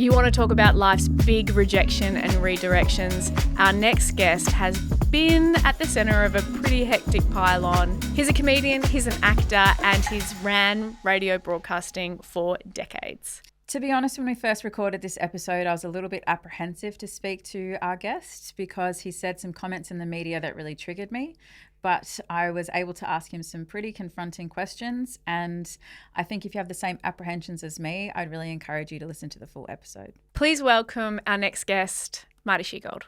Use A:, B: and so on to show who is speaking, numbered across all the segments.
A: You want to talk about life's big rejection and redirections? Our next guest has been at the centre of a pretty hectic pile-on. He's a comedian, he's an actor, and he's ran radio broadcasting for decades.
B: To be honest, when we first recorded this episode, I was a little bit apprehensive to speak to our guest because he said some comments in the media that really triggered me. But I was able to ask him some pretty confronting questions. And I think if you have the same apprehensions as me, I'd really encourage you to listen to the full episode.
A: Please welcome our next guest, Marty Sheargold.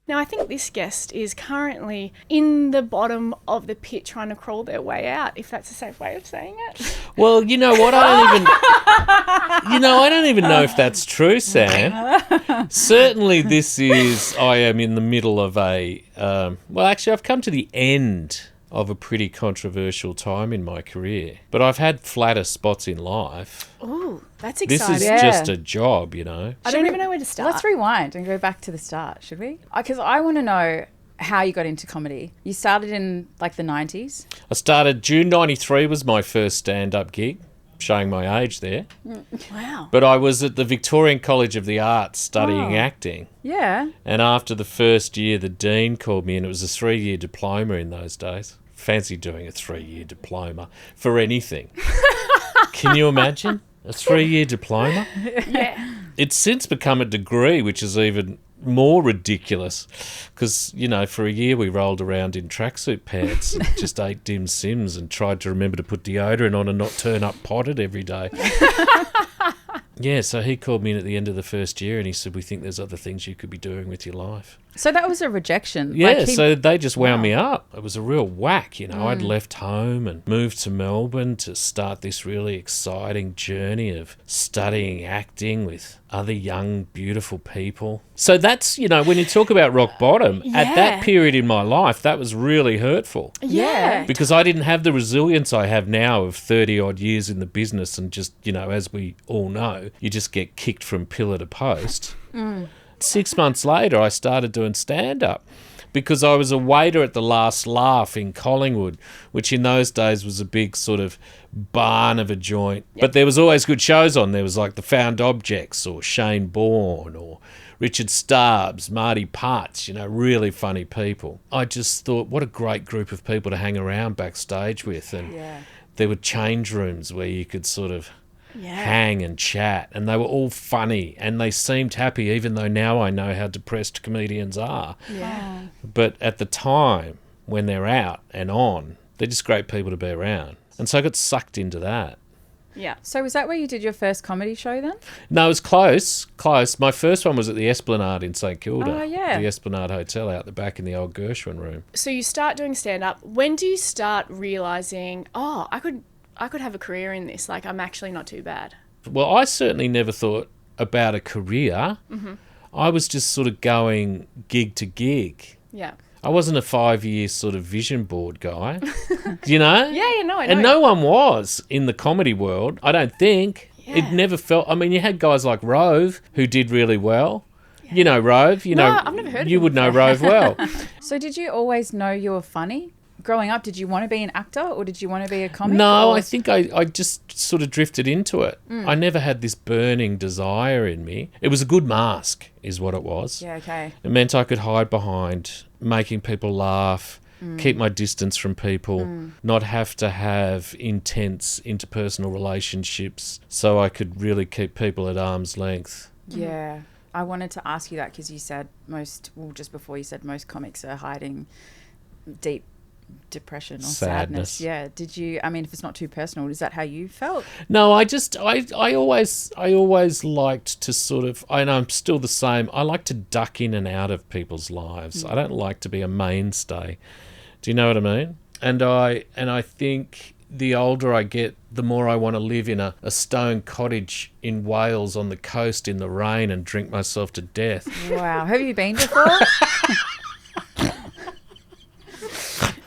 A: Now, I think this guest is currently in the bottom of the pit trying to crawl their way out, if that's a safe way of saying it.
C: Well, you know what? I don't even know if that's true, Sam. Certainly I am in the middle of I've come to the end of a pretty controversial time in my career. But I've had flatter spots in life.
A: Ooh, that's exciting.
C: This is just a job, you know.
A: I don't even know where to start.
B: Let's rewind and go back to the start, should we? Because I want to know how you got into comedy. You started in like the 90s?
C: I started June 93 was my first stand-up gig. Showing my age there.
A: Wow.
C: But I was at the Victorian College of the Arts studying acting.
B: Yeah.
C: And after the first year, the dean called me, and it was a 3-year diploma in those days. Fancy doing a 3-year diploma for anything. Can you imagine? A 3-year diploma?
A: Yeah.
C: It's since become a degree, which is even more ridiculous because, you know, for a year we rolled around in tracksuit pants and just ate dim sims and tried to remember to put deodorant on and not turn up potted every day. Yeah, so he called me in at the end of the first year and he said, we think there's other things you could be doing with your life.
B: So that was a rejection?
C: Yeah, so they just wound me up. It was a real whack, you know. I'd left home and moved to Melbourne to start this really exciting journey of studying acting with other young, beautiful people. So that's, you know, when you talk about rock bottom, at that period in my life, that was really hurtful.
A: Yeah.
C: Because I didn't have the resilience I have now of 30-odd years in the business and just, you know, as we all know, you just get kicked from pillar to post. 6 months later, I started doing stand-up because I was a waiter at the Last Laugh in Collingwood, which in those days was a big sort of barn of a joint. Yep. But there was always good shows on. There was like The Found Objects or Shane Bourne or Richard Stubbs, Marty Parts, you know, really funny people. I just thought, what a great group of people to hang around backstage with. And there were change rooms where you could sort of hang and chat, and they were all funny and they seemed happy, even though now I know how depressed comedians are.
B: Yeah.
C: But at the time when they're out and on, they're just great people to be around. And so I got sucked into that.
A: Yeah.
B: So was that where you did your first comedy show then?
C: No, it was close. My first one was at the Esplanade in St Kilda.
B: Oh, yeah.
C: The Esplanade Hotel out the back in the old Gershwin room.
A: So you start doing stand-up. When do you start realising, I could have a career in this, like I'm actually not too bad?
C: Well, I certainly never thought about a career. Mm-hmm. I was just sort of going gig to gig.
A: Yeah.
C: I wasn't a 5-year sort of vision board guy, you know?
A: I know.
C: And no one was in the comedy world, I don't think. Yeah. It never felt... I mean, you had guys like Rove who did really well. Yeah. You know Rove. I've never heard of him. You would know Rove well.
B: So did you always know you were funny? Growing up, did you want to be an actor or did you want to be a comic?
C: No, I think I just sort of drifted into it. I never had this burning desire in me. It was a good mask is what it was.
B: Yeah, okay.
C: It meant I could hide behind making people laugh, keep my distance from people, not have to have intense interpersonal relationships so I could really keep people at arm's length.
B: Yeah. I wanted to ask you that because you said just before you said most comics are hiding deep depression or sadness. Yeah. Did you, I mean, if it's not too personal, is that how you felt?
C: No, I always liked to sort of, and I'm still the same, I like to duck in and out of people's lives. I don't like to be a mainstay. Do you know what I mean? And I think the older I get, the more I want to live in a stone cottage in Wales on the coast in the rain and drink myself to death.
B: Wow. Have you been before?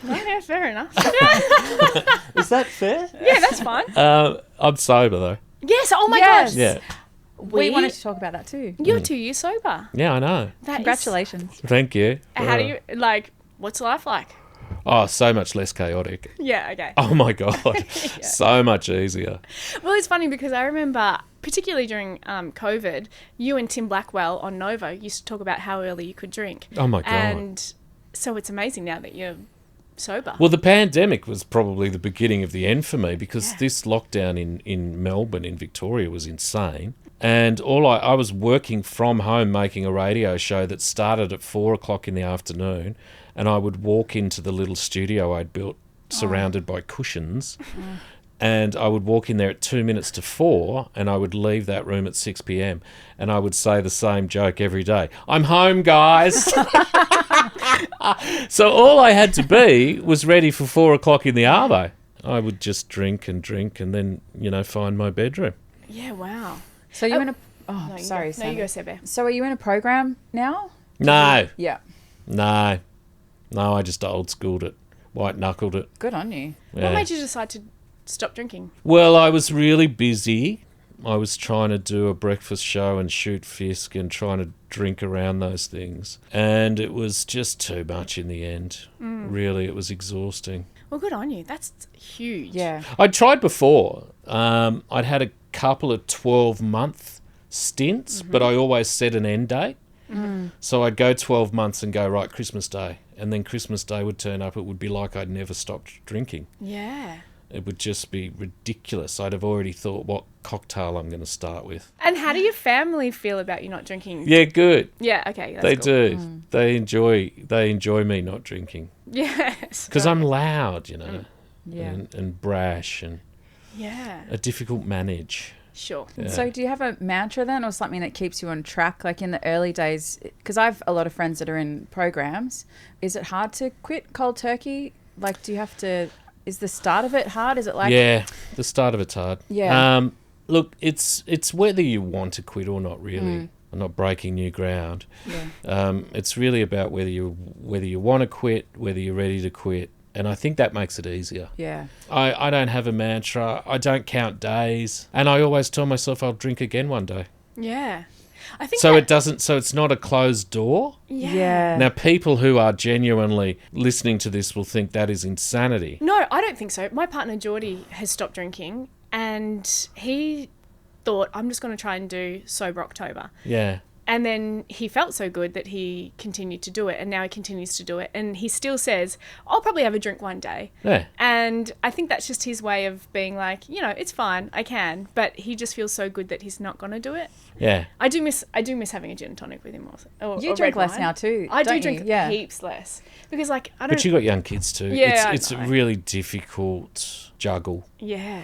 A: Yeah, fair enough.
C: Is that fair?
A: Yeah, that's fine.
C: I'm sober though.
A: Yes. Oh my gosh.
C: Yeah.
B: We wanted to talk about that too.
A: You're 2 years sober.
C: Yeah, I know.
B: Congratulations.
C: Thank you.
A: How do you what's life like?
C: Oh, so much less chaotic.
A: Yeah, okay.
C: Oh my God. So much easier.
A: Well, it's funny because I remember particularly during COVID, you and Tim Blackwell on Nova used to talk about how early you could drink.
C: Oh, my God.
A: And so it's amazing now that you're sober.
C: Well, the pandemic was probably the beginning of the end for me because this lockdown in Melbourne, in Victoria, was insane. And I was working from home making a radio show that started at 4:00 in the afternoon, and I would walk into the little studio I'd built surrounded by cushions, and I would walk in there at 2 minutes to 4, and I would leave that room at 6 p.m, and I would say the same joke every day. I'm home, guys. So all I had to be was ready for 4:00 in the arvo. I would just drink and then, find my bedroom.
A: Yeah, wow.
B: So you're in a... Oh,
A: No,
B: sorry,
A: No, you go,
B: Sammy.
A: Sebe.
B: So are you in a program now?
C: No,
B: Yeah.
C: no, I just old schooled it, white knuckled it.
B: Good on you.
A: What
C: Yeah.
A: made you decide to stop drinking?
C: Well, I was really busy. I was trying to do a breakfast show and shoot Fisk and trying to drink around those things. And it was just too much in the end. Really, it was exhausting.
A: Well, good on you. That's huge.
B: Yeah.
C: I'd tried before. I'd had a couple of 12-month stints, but I always set an end date. So I'd go 12 months and go, right, Christmas Day. And then Christmas Day would turn up. It would be like I'd never stopped drinking.
A: Yeah.
C: It would just be ridiculous. I'd have already thought what cocktail I'm going to start with.
A: And how do your family feel about you not drinking?
C: Yeah, good.
A: Yeah, okay. That's
C: They
A: cool.
C: do. They enjoy me not drinking
A: Yes.
C: because I'm loud,
B: Yeah.
C: and brash and
A: Yeah.
C: difficult manage.
A: Sure.
C: Yeah.
B: So do you have a mantra then, or something that keeps you on track? Like in the early days, because I have a lot of friends that are in programs. Is it hard to quit cold turkey? Like, do you have to... Is the start of it hard? Is it like...
C: Yeah, the start of it's hard.
B: Yeah.
C: Look, it's whether you want to quit or not, really. I'm not breaking new ground.
B: Yeah.
C: It's really about whether you want to quit, whether you're ready to quit, and I think that makes it easier.
B: Yeah.
C: I don't have a mantra. I don't count days, and I always tell myself I'll drink again one day.
A: Yeah. I think
C: So
A: that-
C: it's not a closed door.
A: Yeah.
C: Now, people who are genuinely listening to this will think that is insanity.
A: No, I don't think so. My partner Geordie has stopped drinking and he thought, I'm just going to try and do Sober October.
C: Yeah.
A: And then he felt so good that he continued to do it, and now he continues to do it. And he still says, I'll probably have a drink one day.
C: Yeah.
A: And I think that's just his way of being like, it's fine, I can. But he just feels so good that he's not going to do it.
C: Yeah.
A: I do miss having a gin and tonic with him also. Or
B: You
A: or
B: drink
A: red
B: less
A: wine.
B: now too,
A: I do
B: don't
A: drink
B: you? Yeah.
A: heaps less. Because I don't...
C: But you got young kids too.
A: Yeah,
C: It's
A: I
C: a
A: know.
C: really difficult juggle.
A: Yeah.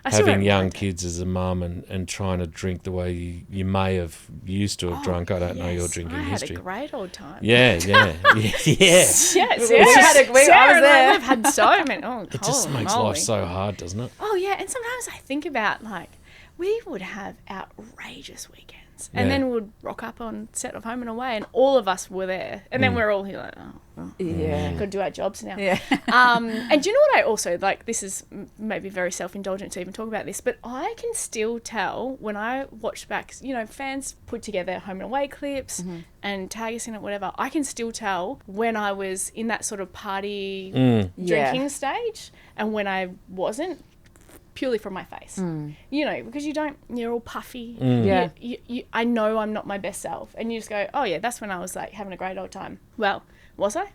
A: I still
C: Having
A: don't
C: young
A: mind it.
C: kids as a mum and trying to drink the way you may have used to have drunk. I don't know your
A: Yes,
C: drinking
A: I
C: history.
A: had a great old time.
C: Yeah.
A: Yeah,
B: had
A: Sarah,
B: a great- I was
A: and
B: there.
A: I've had so many. Oh,
C: It just
A: holy
C: makes
A: moly.
C: life so hard, doesn't it?
A: Oh yeah, and sometimes I think about we would have outrageous weekends, and
C: Yeah.
A: then we'd rock up on set of Home and Away, and all of us were there, and then we're all here like,
B: Yeah.
A: got to do our jobs now.
B: Yeah.
A: And do you know what I also like? This is maybe very self-indulgent to even talk about this, but I can still tell when I watch back. Fans put together Home and Away clips and tag us in it, whatever. I can still tell when I was in that sort of party drinking stage and when I wasn't. Purely from my face, because you're all puffy.
B: Yeah.
A: I know I'm not my best self, and you just go, oh yeah, that's when I was like having a great old time. Well, was I?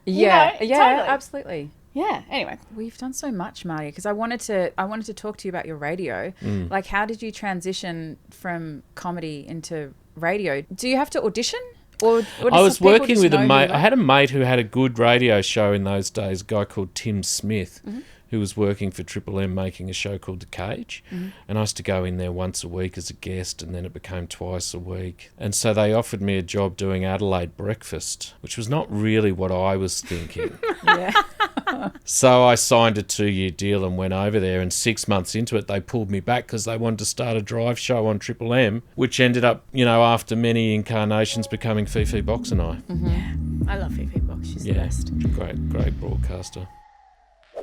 B: Yeah.
A: You know,
B: Yeah.
A: totally.
B: Absolutely.
A: Yeah. Anyway,
B: We've done so much, Marty, because I wanted to talk to you about your radio. Like, how did you transition from comedy into radio? Do you have to audition? Or
C: I was
B: people
C: working
B: just
C: with a
B: know who
C: mate.
B: you
C: I
B: are?
C: had a mate who had a good radio show in those days, a guy called Tim Smith, who was working for Triple M making a show called The Cage. And I used to go in there once a week as a guest, and then it became twice a week. And so they offered me a job doing Adelaide Breakfast, which was not really what I was thinking.
B: Yeah.
C: So I signed a 2-year deal and went over there, and 6 months into it, they pulled me back because they wanted to start a drive show on Triple M, which ended up, after many incarnations, becoming Fifi Box and I.
A: I love Fifi Box. She's the
C: Yeah,
A: best.
C: great broadcaster.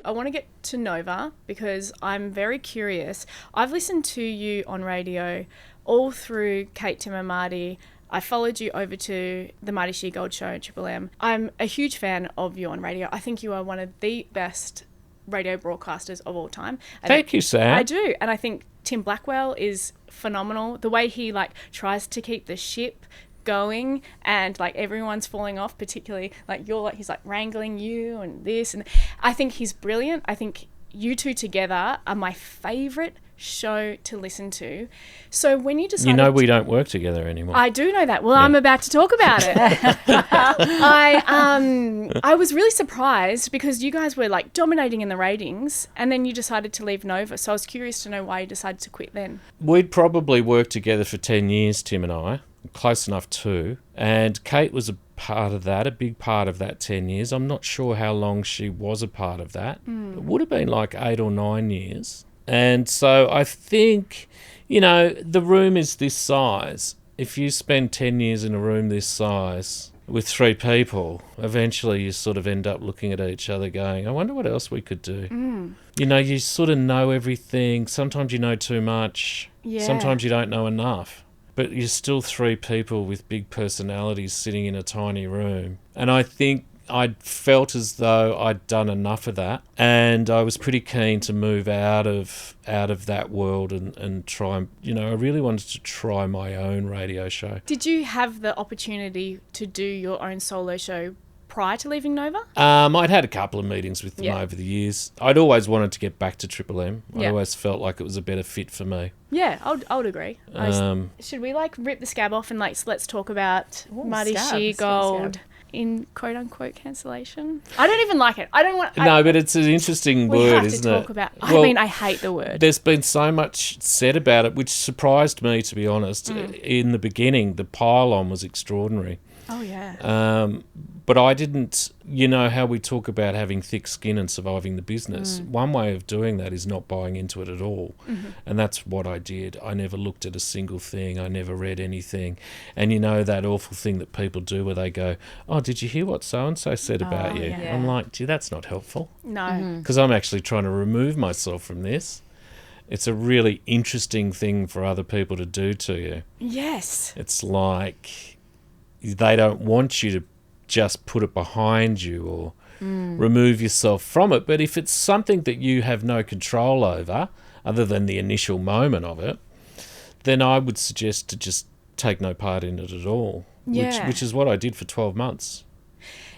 A: I want to get to Nova because I'm very curious. I've listened to you on radio all through Kate, Tim and Marty. I followed you over to the Marty Sheargold show at Triple M. I'm a huge fan of you on radio. I think you are one of the best radio broadcasters of all time. And
C: Thank you, Sam.
A: I do. And I think Tim Blackwell is phenomenal. The way he like tries to keep the ship going and like everyone's falling off, particularly like you're like, he's like wrangling you and this, and I think he's brilliant. I think you two together are my favourite show to listen to. So when you decided...
C: You know we don't work together anymore.
A: I do know that. Well, yeah. I'm about to talk about it. I was really surprised because you guys were like dominating in the ratings and then you decided to leave Nova. So I was curious to know why you decided to quit then.
C: We'd probably worked together for 10 years, Tim and I. Close enough too. And Kate was a part of that, a big part of that 10 years. I'm not sure how long she was a part of that. It would have been like 8 or 9 years. And so I think, you know, the room is this size. If you spend 10 years in a room this size with 3 people, eventually you sort of end up looking at each other going, I wonder what else we could do. You know, you sort of know everything. Sometimes you know too much.
A: Yeah.
C: Sometimes you don't know enough. But you're still 3 people with big personalities sitting in a tiny room. And I think I'd felt as though I'd done enough of that, and I was pretty keen to move out of that world and try, you know, I really wanted to try my own radio show.
A: Did you have the opportunity to do your own solo show prior to leaving Nova?
C: I'd had a couple of meetings with them over the years. I'd always wanted to get back to Triple M. I always felt like it was a better fit for me.
A: Yeah, I would agree. Should we like rip the scab off and like let's talk about Marty Sheargold in quote unquote cancellation? I don't even like it. I don't want.
C: No, but it's an interesting word, isn't it?
A: We have to talk about. I mean, I hate the word.
C: There's been so much said about it, which surprised me, to be honest. In the beginning, the pile-on was extraordinary.
A: Oh yeah.
C: But I didn't, you know how we talk about having thick skin and surviving the business. One way of doing that is not buying into it at all. And that's what I did. I never looked at a single thing. I never read anything. And you know that awful thing that people do where they go, oh, did you hear what so-and-so said about you?
A: Yeah.
C: I'm like, gee, that's not helpful.
A: No.
C: Because I'm actually trying to remove myself from this. It's a really interesting thing for other people to do to you.
A: Yes.
C: It's like they don't want you to just put it behind you or remove yourself from it. But if it's something that you have no control over, other than the initial moment of it, then I would suggest to just take no part in it at all, which is what I did for 12 months.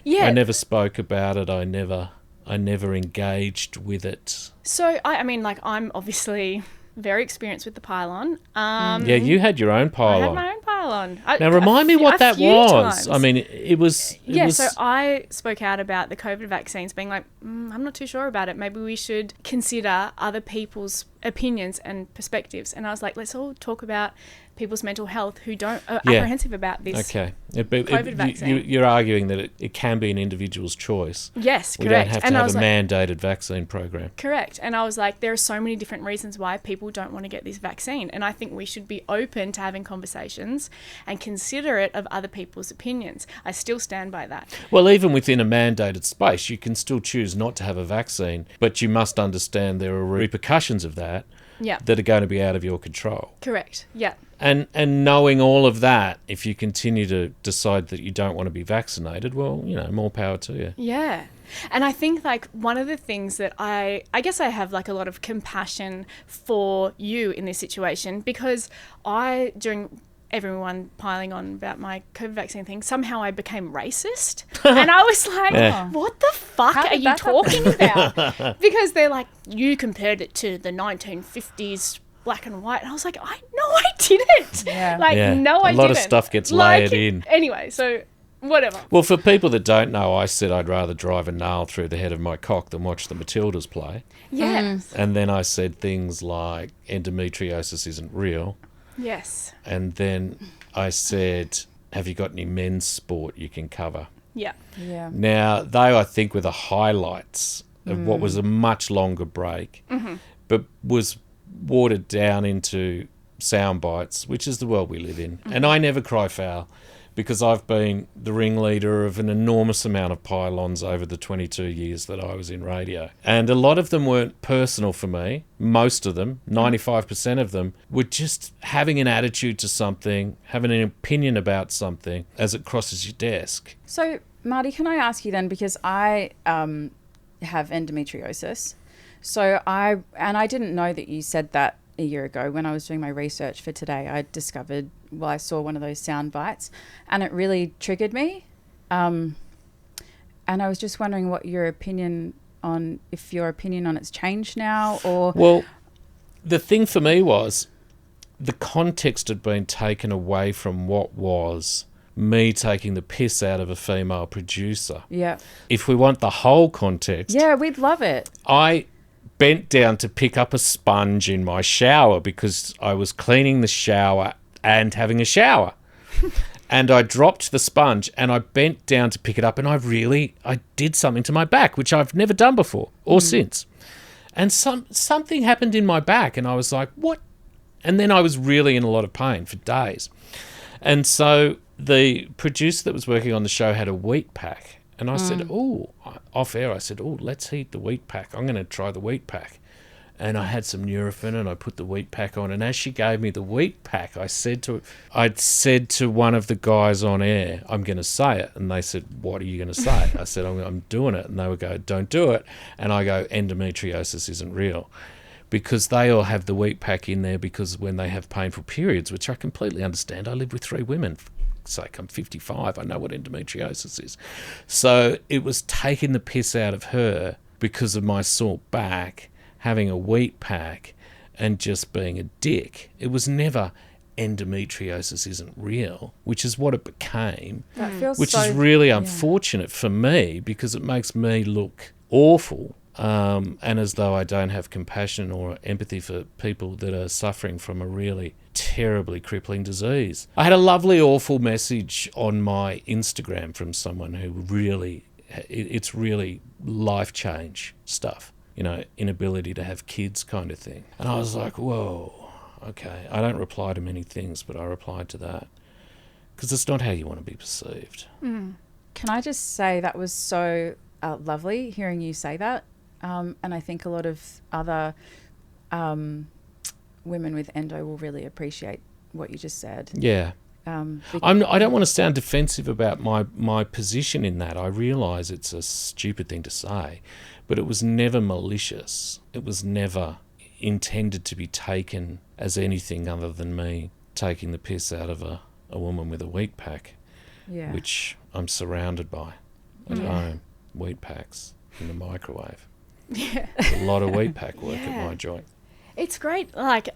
C: Yeah. I never spoke about it. I never engaged with it.
A: So, I mean, like, I'm obviously very experienced with the pylon.
C: Yeah, you had your own pylon.
A: I had my own pylon.
C: Now, remind me what that was.
A: Times.
C: I mean, it was...
A: So I spoke out about the COVID vaccines being like, I'm not too sure about it. Maybe we should consider other people's opinions and perspectives. And I was like, let's all talk about people's mental health who are apprehensive about this COVID vaccine.
C: You're arguing that it can be an individual's choice.
A: Yes, correct.
C: We don't have to have a mandated vaccine program.
A: Correct. And I was like, there are so many different reasons why people don't want to get this vaccine. And I think we should be open to having conversations and considerate of other people's opinions. I still stand by that.
C: Well, even within a mandated space, you can still choose not to have a vaccine, but you must understand there are repercussions of that that are going to be out of your control.
A: Correct. Yeah.
C: And knowing all of that, if you continue to decide that you don't want to be vaccinated, well, you know, more power to you.
A: Yeah. And I think like one of the things that I guess I have like a lot of compassion for you in this situation, because during everyone piling on about my COVID vaccine thing, somehow I became racist. And I was like, what the fuck are you talking about? Because they're like, you compared it to the 1950s black and white. And I was like, I didn't.
C: Yeah.
A: I didn't.
C: A lot of stuff gets layered in.
A: Anyway, so whatever.
C: Well, for people that don't know, I said I'd rather drive a nail through the head of my cock than watch the Matildas play.
A: Yes.
C: And then I said things like endometriosis isn't real.
A: Yes.
C: And then I said, have you got any men's sport you can cover?
A: Yeah.
B: Yeah.
C: Now, they, I think, were the highlights of what was a much longer break, but was watered down into sound bites, which is the world we live in. And I never cry foul because I've been the ringleader of an enormous amount of pylons over the 22 years that I was in radio. And a lot of them weren't personal for me. Most of them, 95% of them, were just having an attitude to something, having an opinion about something as it crosses your desk.
B: So, Marty, can I ask you then, because I have endometriosis, so I didn't know that you said that a year ago when I was doing my research for today, I saw one of those sound bites and it really triggered me. And I was just wondering if your opinion on it's changed now, or...
C: Well, the thing for me was the context had been taken away from what was me taking the piss out of a female producer.
B: Yeah.
C: If we want the whole context...
B: Yeah, we'd love it.
C: I bent down to pick up a sponge in my shower because I was cleaning the shower and having a shower. And I dropped the sponge and I bent down to pick it up and I did something to my back, which I've never done before or since. And something happened in my back and I was like, what? And then I was really in a lot of pain for days. And so the producer that was working on the show had a wheat pack. And I said, off air, I said, let's heat the wheat pack. I'm going to try the wheat pack. And I had some Nurofen and I put the wheat pack on. And as she gave me the wheat pack, I'd said to one of the guys on air, I'm going to say it. And they said, what are you going to say? I said, I'm doing it. And they would go, don't do it. And I go, endometriosis isn't real. Because they all have the wheat pack in there because when they have painful periods, which I completely understand. I live with 3 women. Sake, I'm 55. I know what endometriosis is. So it was taking the piss out of her because of my sore back, having a wheat pack and just being a dick. It was never endometriosis isn't real, which is what it became, which is really unfortunate for me because it makes me look awful. And as though I don't have compassion or empathy for people that are suffering from a really terribly crippling disease. I had a lovely, awful message on my Instagram from someone who it's really life change stuff, inability to have kids kind of thing. And I was like, whoa, okay. I don't reply to many things, but I replied to that because it's not how you want to be perceived.
B: Can I just say that was so lovely hearing you say that. And I think a lot of other women with endo will really appreciate what you just said.
C: Yeah. I don't want to sound defensive about my position in that. I realise it's a stupid thing to say, but it was never malicious. It was never intended to be taken as anything other than me taking the piss out of a woman with a wheat pack, which I'm surrounded by at home, wheat packs in the microwave. Yeah. A lot of wheat pack work at my joint.
A: It's great. Like,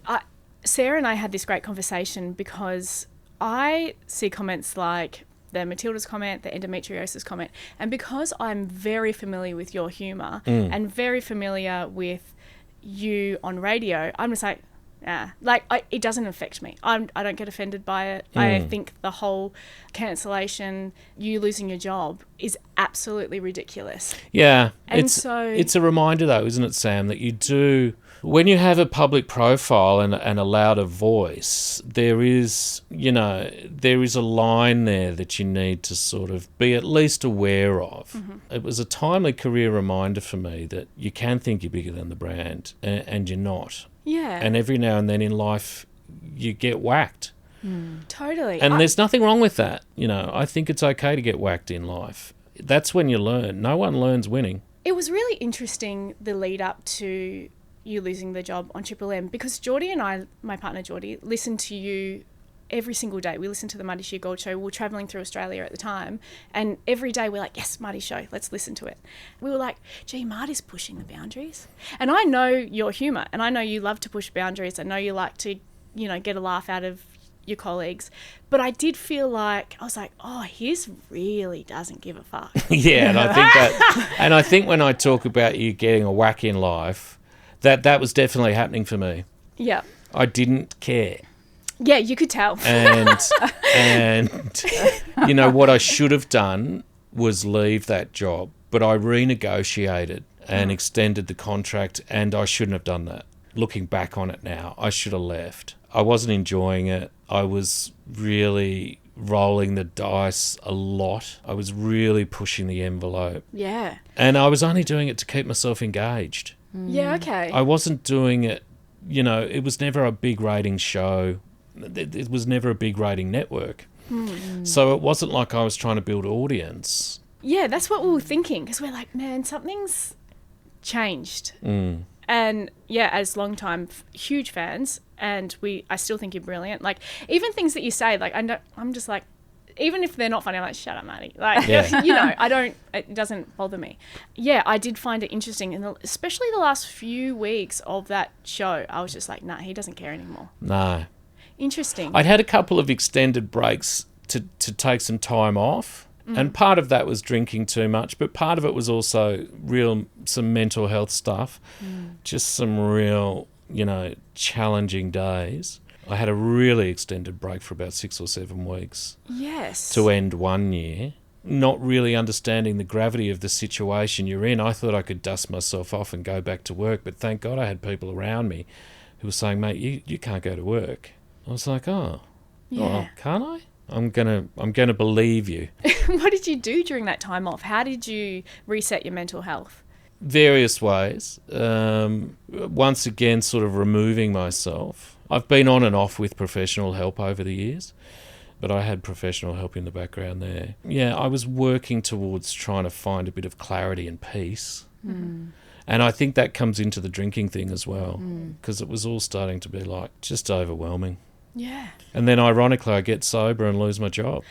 A: Sarah and I had this great conversation because I see comments like the Matilda's comment, the endometriosis comment, and because I'm very familiar with your humour and very familiar with you on radio, I'm just like, it doesn't affect me. I don't get offended by it. I think the whole cancellation, you losing your job, is absolutely ridiculous.
C: Yeah.
A: And
C: it's a reminder though, isn't it, Sam, that you do, when you have a public profile and a louder voice, there is a line there that you need to sort of be at least aware of. Mm-hmm. It was a timely career reminder for me that you can think you're bigger than the brand and you're not.
A: Yeah.
C: And every now and then in life, you get whacked.
A: Totally.
C: And there's nothing wrong with that. I think it's okay to get whacked in life. That's when you learn. No one learns winning.
A: It was really interesting, the lead up to you losing the job on Triple M, because Geordie and I, my partner Geordie, listened to you every single day. We listened to the Marty Sheargold show. We were travelling through Australia at the time, and every day we're like, yes, Marty's show, let's listen to it. We were like, gee, Marty's pushing the boundaries. And I know your humour, and I know you love to push boundaries. I know you like to, get a laugh out of your colleagues. But I did feel like, I was like, oh, his really doesn't give a fuck.
C: Yeah, and I think that, and I think when I talk about you getting a whack in life, that was definitely happening for me.
A: Yeah.
C: I didn't care.
A: Yeah, you could tell.
C: And what I should have done was leave that job, but I renegotiated and extended the contract, and I shouldn't have done that. Looking back on it now, I should have left. I wasn't enjoying it. I was really rolling the dice a lot. I was really pushing the envelope.
A: Yeah.
C: And I was only doing it to keep myself engaged.
A: Yeah, okay.
C: I wasn't doing it, it was never a big rating show. It was never a big rating network. So it wasn't like I was trying to build audience.
A: Yeah, that's what we were thinking, because we're like, man, something's changed. And And yeah, as long-time huge fans, and I still think you're brilliant. Like, even things that you say, like, I'm just like, even if they're not funny, I'm like, shut up, Marty. Like, you know, it doesn't bother me. Yeah, I did find it interesting. And especially the last few weeks of that show, I was just like, nah, he doesn't care anymore.
C: No.
A: Interesting.
C: I'd had a couple of extended breaks to take some time off. And part of that was drinking too much, but part of it was also some mental health stuff. Just some real, you know, challenging days. I had a really extended break for about 6 or 7 weeks.
A: Yes.
C: To end 1 year, not really understanding the gravity of the situation you're in. I thought I could dust myself off and go back to work, but thank God I had people around me who were saying, mate, you can't go to work. I was like, oh, can't I? I'm gonna believe you.
A: What did you do during that time off? How did you reset your mental health?
C: Various ways. Once again, sort of removing myself. I've been on and off with professional help over the years, but I had professional help in the background there. Yeah, I was working towards trying to find a bit of clarity and peace. And I think that comes into the drinking thing as well, because it was all starting to be like just overwhelming.
A: Yeah.
C: And then ironically, I get sober and lose my job.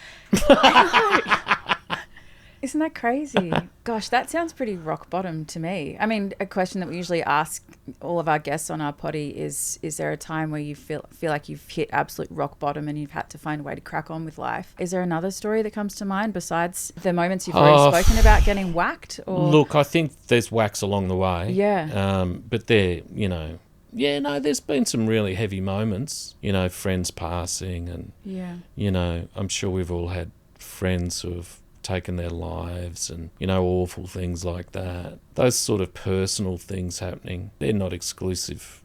B: Isn't that crazy? Gosh, that sounds pretty rock bottom to me. I mean, a question that we usually ask all of our guests on our potty is there a time where you feel like you've hit absolute rock bottom and you've had to find a way to crack on with life? Is there another story that comes to mind besides the moments you've already spoken about getting whacked? Or?
C: Look, I think there's whacks along the way.
B: Yeah.
C: But they're, you know... Yeah, no, there's been some really heavy moments, you know, friends passing and, you know, I'm sure we've all had friends who have taken their lives and, you know, awful things like that. Those sort of personal things happening, they're not exclusive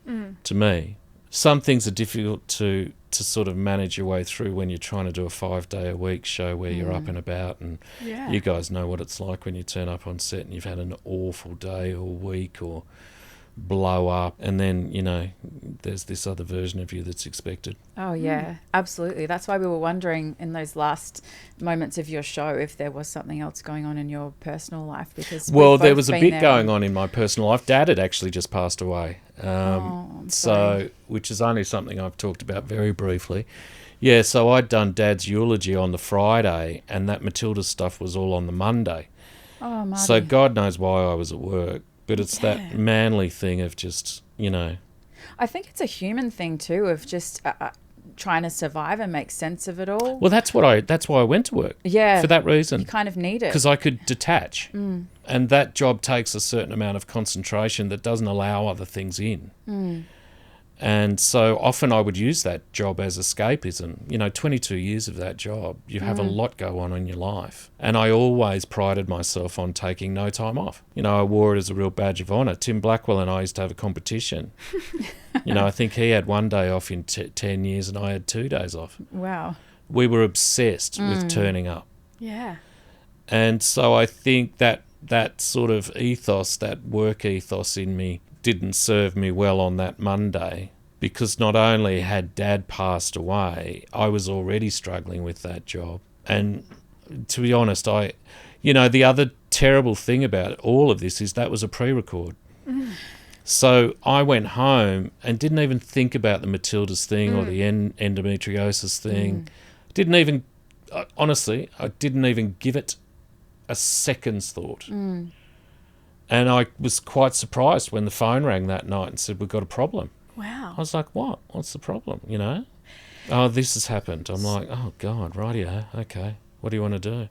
C: to me. Some things are difficult to sort of manage your way through when you're trying to do a 5-day-a-week show where you're up and about, and you guys know what it's like when you turn up on set and you've had an awful day or week or blow up, and then, you know, there's this other version of you that's expected.
B: Oh yeah, absolutely. That's why we were wondering in those last moments of your show if there was something else going on in your personal life, because
C: there was a bit going on in my personal life. Dad had actually just passed away, which is only something I've talked about very briefly. Yeah, so I'd done Dad's eulogy on the Friday, and that Matilda stuff was all on the Monday.
B: Oh, Marty.
C: So God knows why I was at work. But it's that manly thing of just, you know.
B: I think it's a human thing too, of just trying to survive and make sense of it all.
C: Well, that's why I went to work. Yeah. For that reason.
B: You kind of need it.
C: Because I could detach. And that job takes a certain amount of concentration that doesn't allow other things in. And so often I would use that job as escapism. You know, 22 years of that job, you have a lot go on in your life. And I always prided myself on taking no time off. You know, I wore it as a real badge of honour. Tim Blackwell and I used to have a competition. You know, I think he had 1 day off in 10 years and I had 2 days off.
B: Wow. We
C: were obsessed with turning up.
A: Yeah.
C: And so I think that sort of ethos, that work ethos in me, didn't serve me well on that Monday, because not only had Dad passed away, I was already struggling with that job. And to be honest, the other terrible thing about all of this is that was a pre-record. So I went home and didn't even think about the Matildas thing or the endometriosis thing. Honestly, I didn't even give it a second's thought. And I was quite surprised when the phone rang that night and said, we've got a problem.
A: Wow.
C: I was like, what? What's the problem, you know? Oh, this has happened. I'm like, oh, God, rightio, okay. What do you want to do?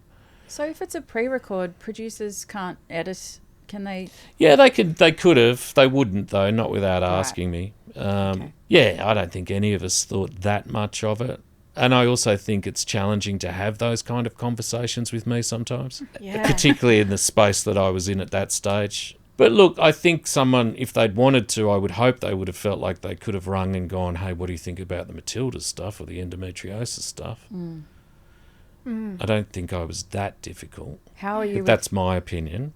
B: So if it's a pre-record, producers can't edit, can they?
C: Yeah, they could have. They wouldn't, though, not without asking me.
B: Okay.
C: Yeah, I don't think any of us thought that much of it. And I also think it's challenging to have those kind of conversations with me sometimes, particularly in the space that I was in at that stage. But look, I think someone, if they'd wanted to, I would hope they would have felt like they could have rung and gone, hey, what do you think about the Matildas stuff or the endometriosis stuff? I don't think I was that difficult.
B: How are you?
C: That's my opinion.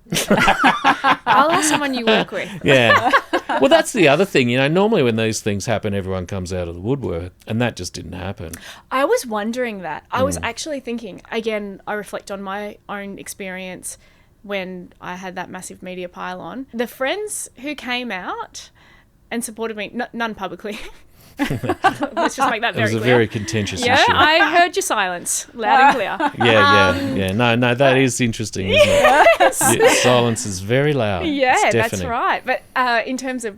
A: I'll ask someone you work with.
C: Yeah. Well, that's the other thing. You know, normally when these things happen, everyone comes out of the woodwork, and that just didn't happen.
A: I was wondering that. I was actually thinking, again, I reflect on my own experience. when I had that massive media pile-on. The friends who came out and supported me, none publicly. Let's just make that very clear.
C: It was a very contentious
A: yeah,
C: issue.
A: I heard your silence loud and clear.
C: Yeah. No, that is interesting, isn't
A: Yes.
C: it? Yeah, silence is very loud.
A: Yeah,
C: It's
A: that's
C: deafening.
A: right. But in terms of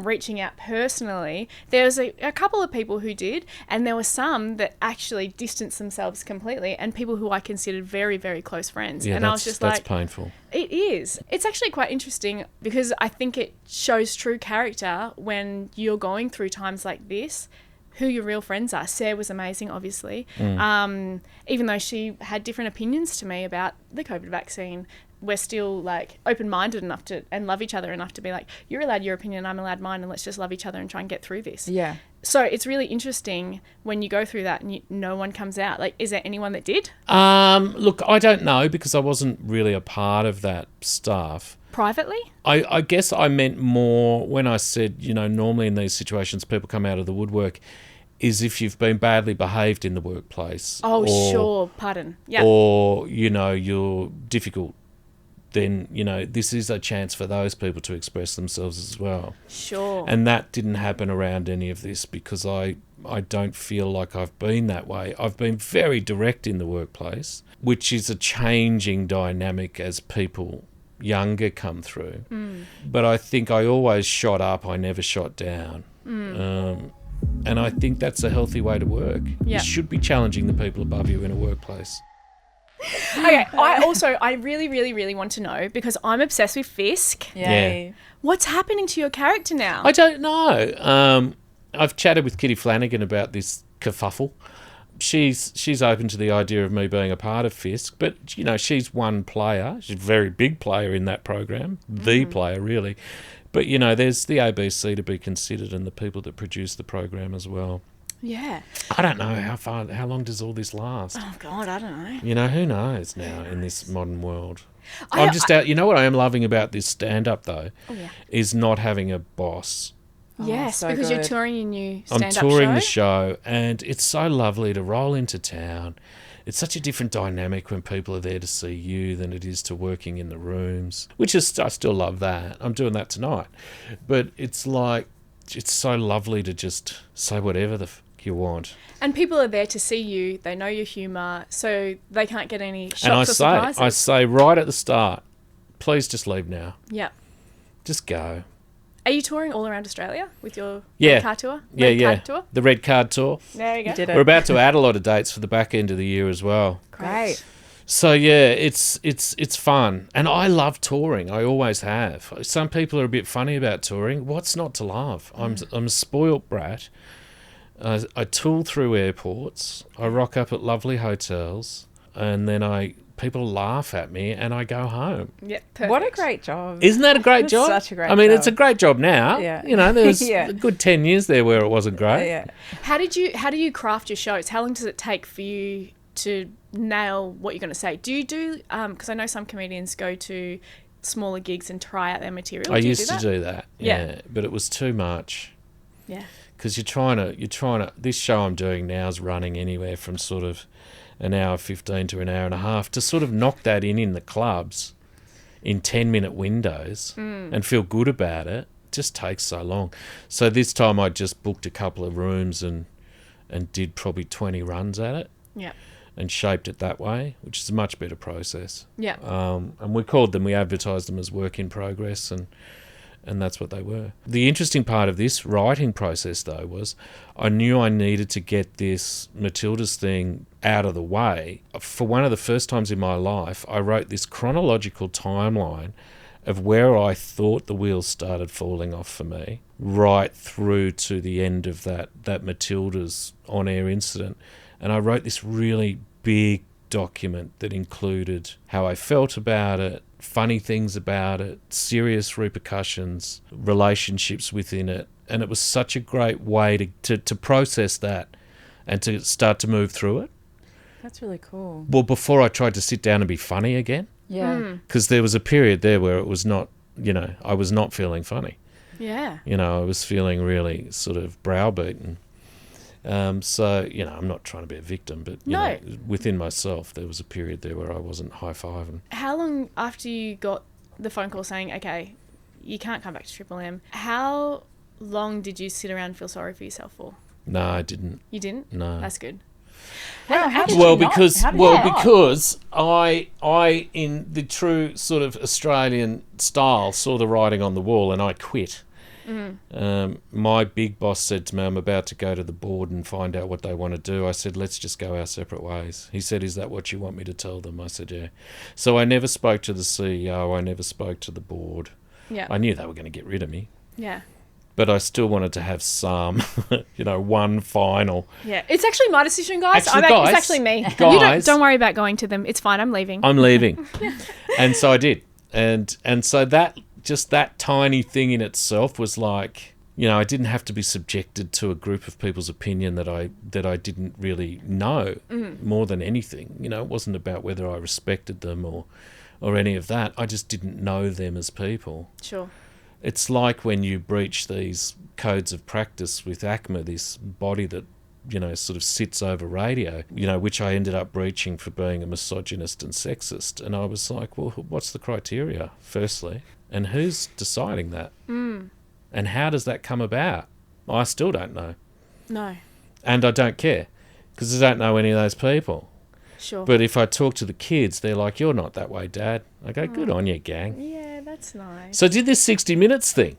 A: reaching out personally, there was a couple of people who did, and there were some that actually distanced themselves completely, and people who I considered very, very close friends.
C: Yeah,
A: and I was just
C: that's
A: like,
C: painful.
A: it is. It's actually quite interesting because I think it shows true character when you're going through times like this, who your real friends are. Sarah was amazing, obviously. Even though she had different opinions to me about the COVID vaccine, we're still like open-minded enough to and love each other enough to be like, you're allowed your opinion, I'm allowed mine, and let's just love each other and try and get through this.
B: Yeah.
A: So it's really interesting when you go through that and no one comes out. Like, is there anyone that did?
C: Look, I don't know because I wasn't really a part of that stuff.
A: Privately?
C: I guess I meant more when I said, normally in these situations people come out of the woodwork is if you've been badly behaved in the workplace.
A: Oh, sure. Pardon. Yeah.
C: Or, you're difficult. Then, this is a chance for those people to express themselves as well.
A: Sure.
C: And that didn't happen around any of this because I don't feel like I've been that way. I've been very direct in the workplace, which is a changing dynamic as people younger come through. But I think I always shot up, I never shot down. And I think that's a healthy way to work.
A: Yeah.
C: You should be challenging the people above you in a workplace.
A: Okay, I really, really, really want to know, because I'm obsessed with Fisk.
B: Yay.
A: What's happening to your character now?
C: I don't know. I've chatted with Kitty Flanagan about this kerfuffle. She's open to the idea of me being a part of Fisk, but, she's one player. She's a very big player in that program, the player, really. But, there's the ABC to be considered and the people that produce the program as well.
A: Yeah.
C: I don't know how long does all this last?
A: Oh, God, I don't know.
C: Who knows now in this modern world? I'm just out. You know what I am loving about this stand-up, though, is not having a boss.
A: Yes,
B: so
A: because
B: good.
A: you're touring your new stand-up show.
C: I'm touring the show, and it's so lovely to roll into town. It's such a different dynamic when people are there to see you than it is to working in the rooms, which is, I still love that. I'm doing that tonight. But it's like, it's so lovely to just say whatever the you want.
A: And people are there to see you. They know your humour, so they can't get any shocks
C: and
A: or surprises.
C: I say right at the start, please just leave now.
A: Yeah.
C: Just go.
A: Are you touring all around Australia with your
C: Yeah.
A: red card tour?
C: Yeah,
A: Red
C: yeah.
A: card tour?
C: The Red Card Tour.
A: There you go.
B: You did it.
C: We're about to add a lot of dates for the back end of the year as well.
B: Great.
C: So yeah, it's fun, and I love touring. I always have. Some people are a bit funny about touring. What's not to love? I'm a spoilt brat. I tool through airports. I rock up at lovely hotels, and then people laugh at me, and I go home.
A: Yeah, perfect.
B: What a great job.
C: Isn't that a great job?
B: Such a great
C: I mean,
B: job.
C: it's a great job now.
B: Yeah.
C: There was
B: Yeah.
C: a good 10 years there where it wasn't great.
B: Yeah.
A: How do you craft your shows? How long does it take for you to nail what you're going to say? Do you do, because I know some comedians go to smaller gigs and try out their material.
C: I
A: do you
C: used
A: do
C: to
A: that?
C: do that.
A: Yeah.
C: But it was too much.
A: Yeah.
C: Because you're trying to, this show I'm doing now is running anywhere from sort of an hour 15 to an hour and a half. To sort of knock that in the clubs in 10-minute windows and feel good about it just takes so long. So this time I just booked a couple of rooms and did probably 20 runs at it.
A: Yeah.
C: And shaped it that way, which is a much better process.
A: Yeah.
C: And we advertised them as work in progress, and that's what they were. The interesting part of this writing process, though, was I knew I needed to get this Matilda's thing out of the way. For one of the first times in my life, I wrote this chronological timeline of where I thought the wheels started falling off for me, right through to the end of that Matilda's on-air incident. And I wrote this really big document that included how I felt about it, funny things about it, serious repercussions, relationships within it. And it was such a great way to process that and to start to move through it.
B: That's really cool.
C: Well, before I tried to sit down and be funny again.
B: Yeah.
C: Because there was a period there where it was not, I was not feeling funny.
A: Yeah.
C: I was feeling really sort of browbeaten. So, I'm not trying to be a victim, but, you know, within myself, there was a period there where I wasn't high-fiving.
A: How long after you got the phone call saying, okay, you can't come back to Triple M, how long did you sit around and feel sorry for yourself for?
C: No, I didn't.
A: You didn't?
C: No.
A: That's good.
C: Because I in the true sort of Australian style saw the writing on the wall and I quit. My big boss said to me, I'm about to go to the board and find out what they want to do. I said, let's just go our separate ways. He said, is that what you want me to tell them? I said, yeah. So I never spoke to the CEO. I never spoke to the board.
A: Yeah.
C: I knew they were going to get rid of me.
A: Yeah.
C: But I still wanted to have some, one final.
A: Yeah, it's actually my decision, guys.
C: Actually,
A: it's actually me.
C: Guys,
A: don't worry about going to them. It's fine. I'm leaving.
C: I'm leaving. And so I did. And so that tiny thing in itself was like, I didn't have to be subjected to a group of people's opinion that I didn't really know more than anything. It wasn't about whether I respected them or any of that. I just didn't know them as people.
A: Sure.
C: It's like when you breach these codes of practice with ACMA, this body that, sort of sits over radio, which I ended up breaching for being a misogynist and sexist. And I was like, well, what's the criteria, firstly? And who's deciding that? And how does that come about? I still don't know.
A: No.
C: And I don't care because I don't know any of those people.
A: Sure.
C: But if I talk to the kids, they're like, you're not that way, Dad. I go, good on you, gang.
A: Yeah, that's nice.
C: So I did this 60 Minutes thing.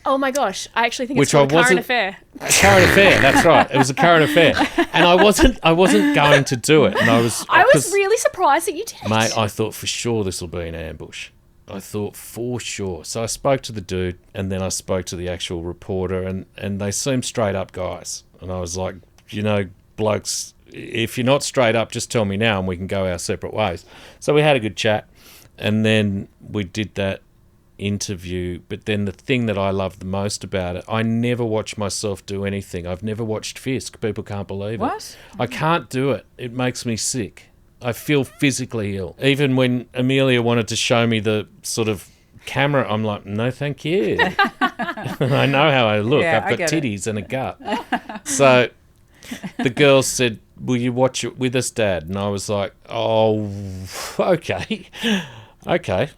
A: Oh, my gosh. I actually think it's called a current affair.
C: A current affair, that's right. It was a current affair. And I wasn't going to do it. And I was
A: really surprised that you did it.
C: Mate, I thought for sure this will be an ambush. I thought for sure. So I spoke to the dude and then I spoke to the actual reporter and they seemed straight up guys. And I was like, blokes, if you're not straight up, just tell me now and we can go our separate ways. So we had a good chat and then we did that interview. But then the thing that I loved the most about it, I never watched myself do anything. I've never watched Fisk. People can't believe it.
B: What?
C: I can't do it. It makes me sick. I feel physically ill. Even when Amelia wanted to show me the sort of camera, I'm like, no, thank you. I know how I look.
B: Yeah,
C: I've got titties and a gut. So the girls said, will you watch it with us, Dad? And I was like, oh, okay. Okay.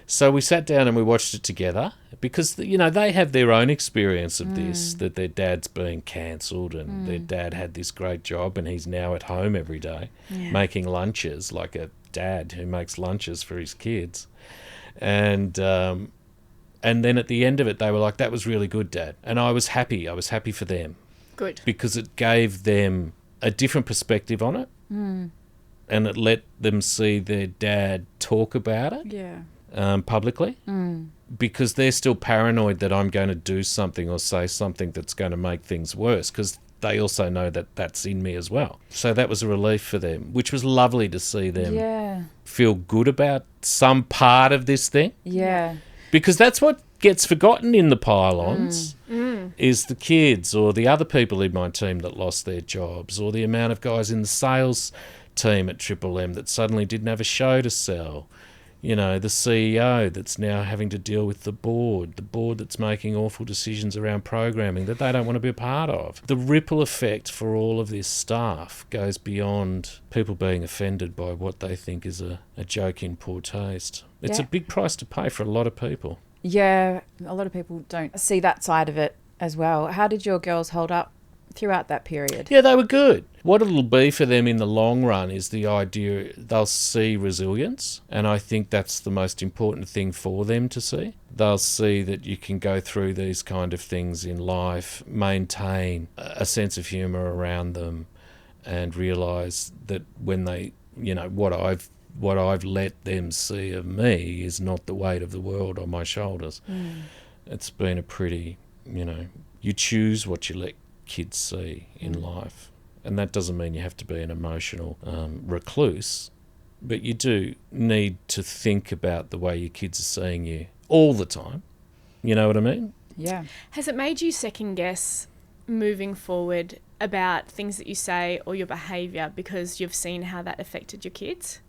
C: So we sat down and we watched it together because, they have their own experience of this, that their dad's being cancelled and their dad had this great job and he's now at home every day making lunches, like a dad who makes lunches for his kids. And then at the end of it, they were like, that was really good, Dad. And I was happy. I was happy for them.
A: Good.
C: Because it gave them a different perspective on it. And it let them see their dad talk about it.
B: Yeah.
C: Publicly because they're still paranoid that I'm going to do something or say something that's going to make things worse because they also know that that's in me as well. So that was a relief for them, which was lovely to see them feel good about some part of this thing.
B: Yeah.
C: Because that's what gets forgotten in the pylons is the kids or the other people in my team that lost their jobs or the amount of guys in the sales team at Triple M that suddenly didn't have a show to sell. The CEO that's now having to deal with the board that's making awful decisions around programming that they don't want to be a part of. The ripple effect for all of this staff goes beyond people being offended by what they think is a joke in poor taste. It's a big price to pay for a lot of people.
B: Yeah, a lot of people don't see that side of it as well. How did your girls hold up throughout that period?
C: Yeah, they were good. What it'll be for them in the long run is the idea they'll see resilience, and I think that's the most important thing for them to see. They'll see that you can go through these kind of things in life, maintain a sense of humour around them, and realise that when they, what I've let them see of me is not the weight of the world on my shoulders. It's been a pretty, you choose what you let kids see in life, and that doesn't mean you have to be an emotional recluse, but you do need to think about the way your kids are seeing you all the time. You know what I mean?
B: Yeah.
A: Has it made you second guess moving forward about things that you say or your behaviour because you've seen how that affected your kids?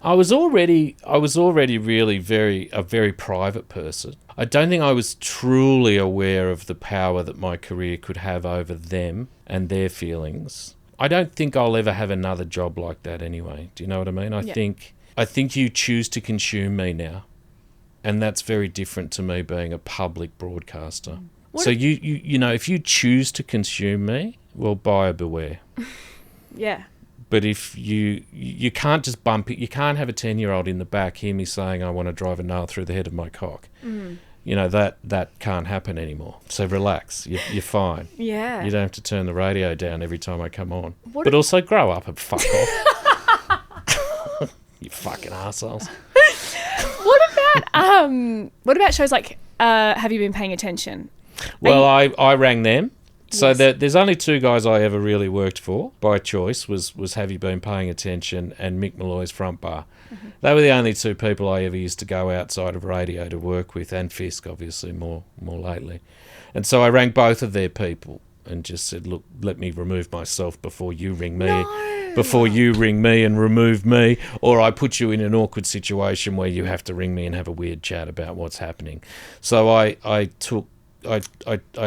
C: I was already really a very private person. I don't think I was truly aware of the power that my career could have over them and their feelings. I don't think I'll ever have another job like that anyway. Do you know what I mean? I think you choose to consume me now. And that's very different to me being a public broadcaster. So you know, if you choose to consume me, well, buyer beware.
A: Yeah.
C: But if you can't just bump it, you can't have a 10-year-old in the back hear me saying I want to drive a nail through the head of my cock. You know, that can't happen anymore. So relax, you're fine.
A: Yeah.
C: You don't have to turn the radio down every time I come on. But also grow up and fuck off. You fucking assholes.
A: What about shows like Have You Been Paying Attention?
C: Well, I rang them. So there's only two guys I ever really worked for by choice was Have You Been Paying Attention and Mick Malloy's Front Bar. They were the only two people I ever used to go outside of radio to work with, and Fisk obviously more lately. And so I rang both of their people and just said, look, let me remove myself before you ring me. Before you ring me and remove me, or I put you in an awkward situation where you have to ring me and have a weird chat about what's happening. So I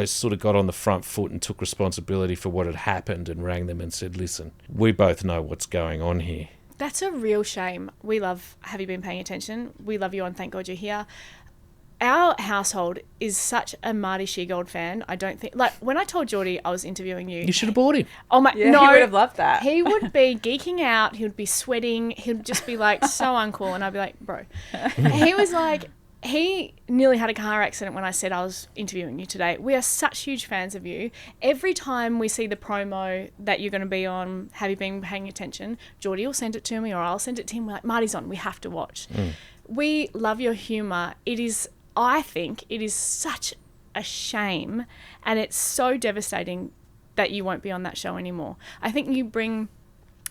C: sort of got on the front foot and took responsibility for what had happened and rang them and said, listen, we both know what's going on here.
A: That's a real shame. We love Have You Been Paying Attention? We love you on Thank God You're Here. Our household is such a Marty Sheargold fan. I don't think... Like, when I told Geordie I was interviewing you...
C: You should have bought him.
A: Oh, my...
B: Yeah,
A: no,
B: he would have loved that.
A: He would be geeking out. He would be sweating. He would just be, like, so uncool. And I'd be like, bro. He was like... He nearly had a car accident when I said I was interviewing you today. We are such huge fans of you. Every time we see the promo that you're going to be on, Have You Been Paying Attention, Geordie will send it to me or I'll send it to him. We're like, Marty's on. We have to watch. We love your humour. I think it is such a shame and it's so devastating that you won't be on that show anymore. I think you bring...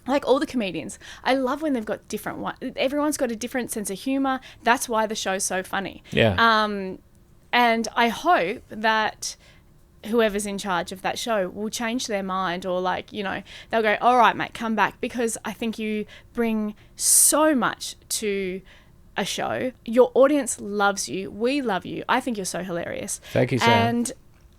A: Like all the comedians, I love when they've got different one. Everyone's got a different sense of humour. That's why the show's so funny.
C: Yeah.
A: And I hope that whoever's in charge of that show will change their mind, or like, you know, they'll go, all right, mate, come back, because I think you bring so much to a show. Your audience loves you. We love you. I think you're so hilarious.
C: Thank you, Sam.
A: And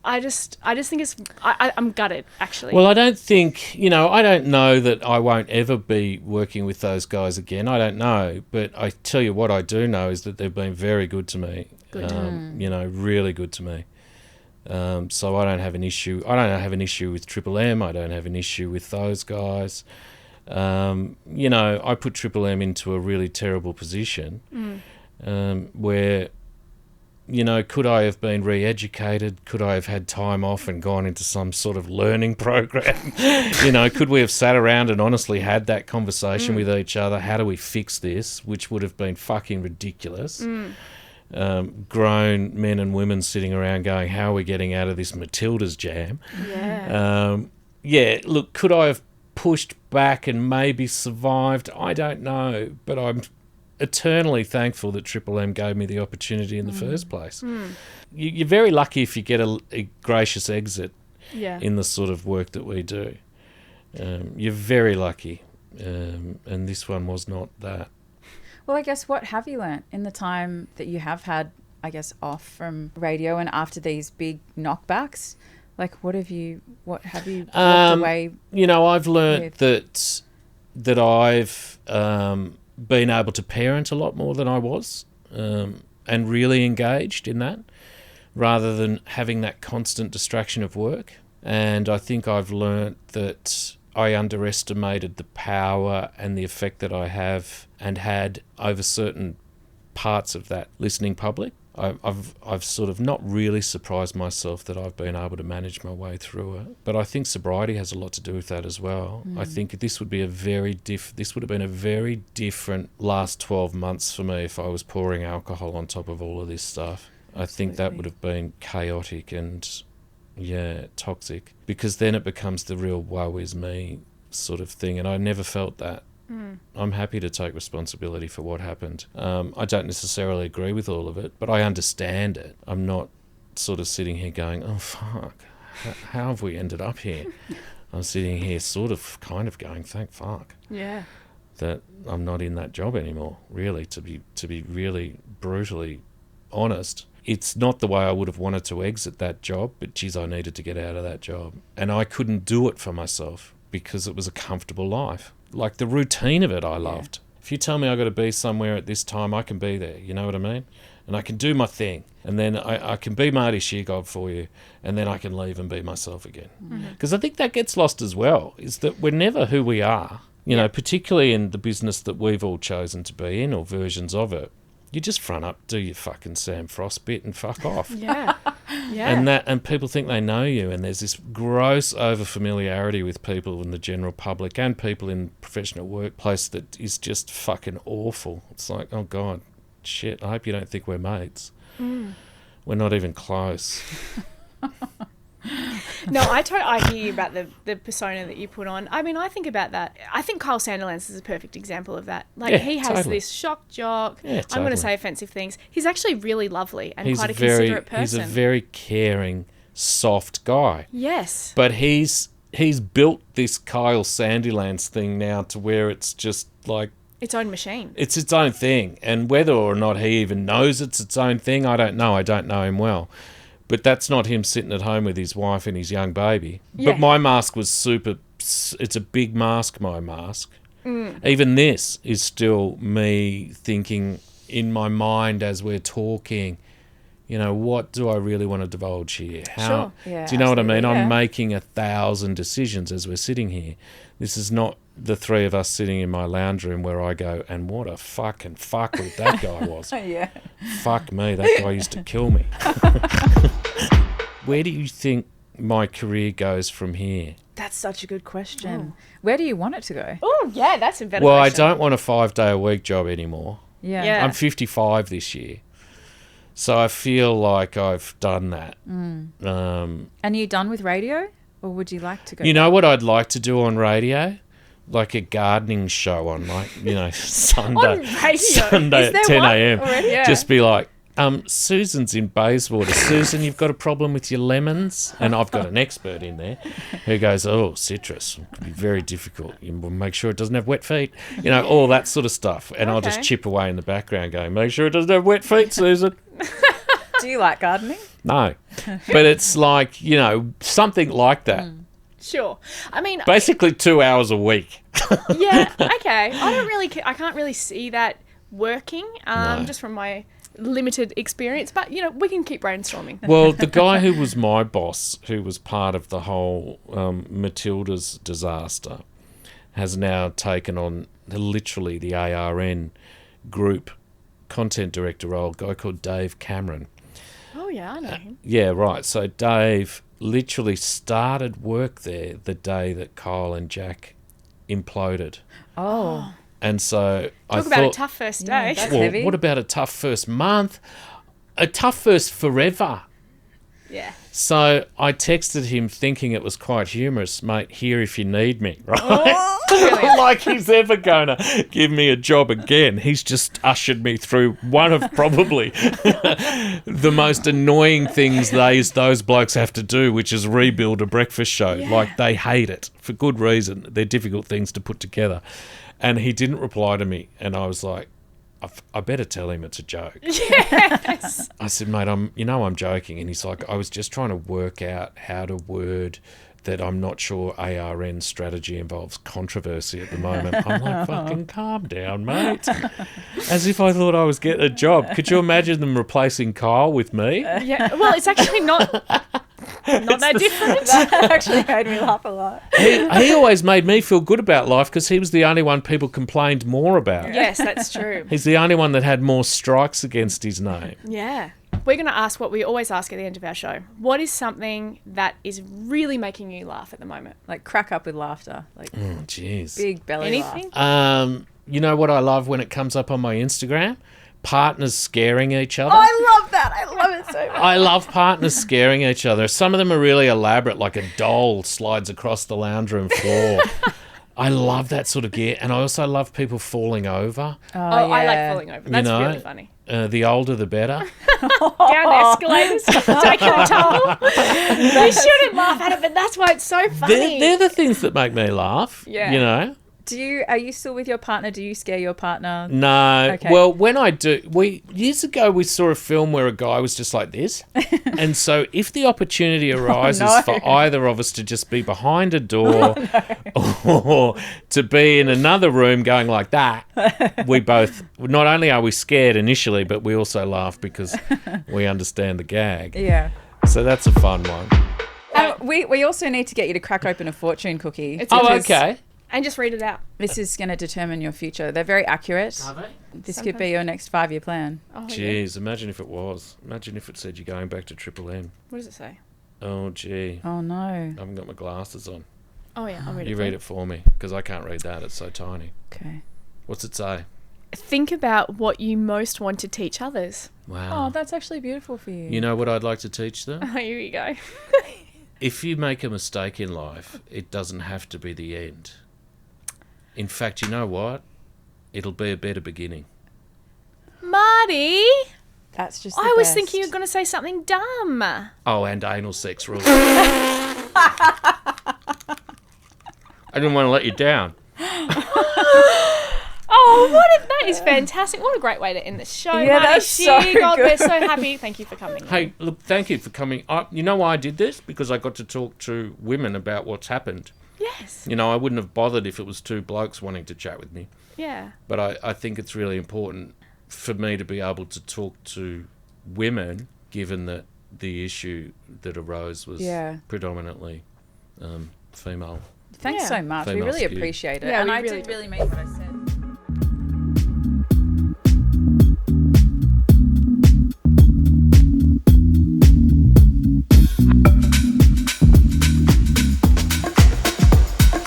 A: I just think it's... I'm gutted, actually.
C: Well, I don't think... You know, I don't know that I won't ever be working with those guys again. I don't know. But I tell you what I do know is that they've been very good to me.
A: Good.
C: You know, really good to me. So I don't have an issue. I don't have an issue with Triple M. I don't have an issue with those guys. You know, I put Triple M into a really terrible position where... You know, could I have been re-educated? Could I have had time off and gone into some sort of learning program? You know, could we have sat around and honestly had that conversation with each other? How do we fix this? Which would have been fucking ridiculous. Grown men and women sitting around going, how are we getting out of this Matilda's jam? Yeah. Look, could I have pushed back and maybe survived? I don't know, but I'm eternally thankful that Triple M gave me the opportunity in the first place. You're very lucky if you get a gracious exit in the sort of work that we do. You're very lucky, and this one was not that.
B: Well, I guess what have you learnt in the time that you have had, I guess, off from radio and after these big knockbacks? Like, what have you walked away? You know, I've learnt
C: that I've been able to parent a lot more than I was, and really engaged in that, rather than having that constant distraction of work. And I think I've learnt that I underestimated the power and the effect that I have and had over certain parts of that listening public. I've sort of not really surprised myself that I've been able to manage my way through it, but I think sobriety has a lot to do with that as well. I think this would be this would have been a very different last 12 months for me if I was pouring alcohol on top of all of this stuff. I think that would have been chaotic and toxic, because then it becomes the real woe is me sort of thing, and I never felt that. I'm happy to take responsibility for what happened. I don't necessarily agree with all of it, but I understand it. I'm not sort of sitting here going, oh, fuck, how have we ended up here? I'm sitting here sort of kind of going, thank fuck.
A: Yeah.
C: that I'm not in that job anymore, really, to be really brutally honest. It's not the way I would have wanted to exit that job, but geez, I needed to get out of that job. And I couldn't do it for myself because it was a comfortable life. Like the routine of it I loved. If you tell me I got to be somewhere at this time, I can be there, you know what I mean? And I can do my thing. And then I can be Marty Sheargold for you, and then I can leave and be myself again. Because I think that gets lost as well, is that we're never who we are, you know, particularly in the business that we've all chosen to be in or versions of it. You just front up, do your fucking Sam Frost bit and fuck off.
A: Yeah.
C: And people think they know you, and there's this gross over-familiarity with people in the general public and people in professional workplace that is just fucking awful. It's like, oh, God, shit, I hope you don't think we're mates. We're not even close.
A: No, I hear you about the persona that you put on. I mean, I think about that. I think Kyle Sandilands is a perfect example of that. Like, he has this shock jock.
C: Yeah, totally.
A: I'm going to say offensive things. He's actually really lovely and quite a
C: very
A: considerate person.
C: He's a very caring, soft guy.
A: Yes.
C: But he's built this Kyle Sandilands thing now to where it's just like...
A: its own machine.
C: It's its own thing. And whether or not he even knows it's its own thing, I don't know. I don't know him well. But that's not him sitting at home with his wife and his young baby.
A: Yeah.
C: But my mask was super... It's a big mask, my mask. Even this is still me thinking in my mind as we're talking, you know, what do I really want to divulge here? How,
A: Sure.
B: Yeah,
C: do you know what I mean?
B: absolutely,
C: I'm
B: yeah.
C: making 1,000 decisions as we're sitting here. This is not the three of us sitting in my lounge room where I go, and what a fucking fuckwit that guy was.
B: Yeah.
C: Fuck me, that guy used to kill me. Where do you think my career goes from here?
B: That's such a good question. Where do you want it to go?
A: Oh, yeah, that's a better
C: Well,
A: question.
C: I don't want a 5-day-a-week job anymore.
A: Yeah.
C: I'm 55 this year. So I feel like I've done that.
B: And are you done with radio? Or would you like to go?
C: You know what I'd like to do on radio? Like a gardening show on, like, you know, Sunday.
A: On radio?
C: Sunday
B: Is there
C: at 10
B: one
C: a.m.
B: already? Yeah.
C: Just be like, Susan's in Bayswater. Susan, you've got a problem with your lemons? And I've got an expert in there who goes, oh, citrus. It could be very difficult. You will make sure it doesn't have wet feet. You know, all that sort of stuff. And I'll just
A: Okay.
C: chip away in the background going, make sure it doesn't have wet feet, Susan.
B: Do you like gardening?
C: No. But it's like, you know, something like that.
A: Sure. I mean,
C: Basically 2 hours a week.
A: yeah, okay. I can't really see that working,
C: No.
A: just from my limited experience. But, you know, we can keep brainstorming.
C: Well, the guy who was my boss, who was part of the whole Matilda's disaster, has now taken on literally the ARN group content director role, a guy called Dave Cameron.
A: Oh, yeah, I know him.
C: Yeah, right. So Dave literally started work there the day that Kyle and Jack imploded.
B: Oh.
C: And so I
A: Talk
C: thought...
A: about a tough first
B: Yeah,
A: day.
B: that's
C: well,
B: heavy.
C: what about a tough first month? A tough first forever.
A: Yeah.
C: So I texted him thinking it was quite humorous, mate, here if you need me, right?
A: Brilliant.
C: Like he's ever going to give me a job again. He's just ushered me through one of probably the most annoying things those blokes have to do, which is rebuild a breakfast show.
A: Yeah.
C: Like, they hate it for good reason. They're difficult things to put together. And he didn't reply to me. And I was like, I better tell him it's a joke.
A: Yes.
C: I said, mate, I'm joking. And he's like, I was just trying to work out how to word that I'm not sure ARN's strategy involves controversy at the moment. I'm like, fucking calm down, mate. As if I thought I was getting a job. Could you imagine them replacing Kyle with me?
A: Yeah. Well, it's actually not that different.
B: That actually made me laugh a lot.
C: He always made me feel good about life because he was the only one people complained more about.
A: Yes, that's true.
C: He's the only one that had more strikes against his name.
A: Yeah. We're going to ask what we always ask at the end of our show. What is something that is really making you laugh at the moment?
B: Like crack up with laughter. Like
C: Jeez.
B: big belly
A: Anything?
B: laugh.
C: You know what I love when it comes up on my Instagram? Partners scaring each other.
B: I love that. I love it so much.
C: I love partners scaring each other. Some of them are really elaborate, like a doll slides across the lounge room floor. I love that sort of gear. And I also love people falling over.
A: Oh, I like
B: yeah.
A: falling over. That's
C: know,
A: really funny.
C: The older, the better.
A: Down escalators, taking a tumble. You shouldn't laugh at it, but that's why it's so funny.
C: They're the things that make me laugh,
A: Yeah.
C: you know.
B: Are you still with your partner? Do you scare your partner?
C: No.
B: Okay.
C: Well, when I do, years ago we saw a film where a guy was just like this, and so if the opportunity arises for either of us to just be behind a door or to be in another room going like that, we both, not only are we scared initially, but we also laugh because we understand the gag.
B: Yeah.
C: So that's a fun one.
B: We also need to get you to crack open a fortune cookie.
C: Okay.
A: And just read it out.
B: This is going to determine your future. They're very accurate.
C: Are they?
B: This could be your next 5-year plan.
A: Oh,
C: Jeez, imagine if it was. Imagine if it said you're going back to Triple M.
A: What does it say?
C: Oh, gee.
B: Oh, no.
C: I haven't got my glasses on.
A: Oh, yeah, I'll read it.
C: You read it for me, because I can't read that. It's so tiny.
B: Okay.
C: What's it say?
A: Think about what you most want to teach others.
C: Wow.
B: Oh, that's actually beautiful for you.
C: You know what I'd like to teach them?
A: Oh, here we go.
C: If you make a mistake in life, it doesn't have to be the end. In fact, you know what? It'll be a better beginning.
A: Marty!
B: That's just
A: I was thinking you were going to say something dumb.
C: Oh, and anal sex rules. I didn't want to let you down.
A: Oh, that is fantastic. What a great way to end the show.
B: Yeah,
A: Marty
B: that's so
A: Sheargold,
B: good.
A: we're so happy. Thank you for coming.
C: Hey, look, thank you for coming. You know why I did this? Because I got to talk to women about what's happened.
A: Yes.
C: You know, I wouldn't have bothered if it was two blokes wanting to chat with me.
A: Yeah.
C: But I think it's really important for me to be able to talk to women, given that the issue that arose was predominantly female.
B: Thanks so much. We
C: Female
B: really
C: skewed.
B: appreciate it.
A: Yeah,
B: and
A: we
B: I
A: really
B: did
A: do.
B: really mean what I said.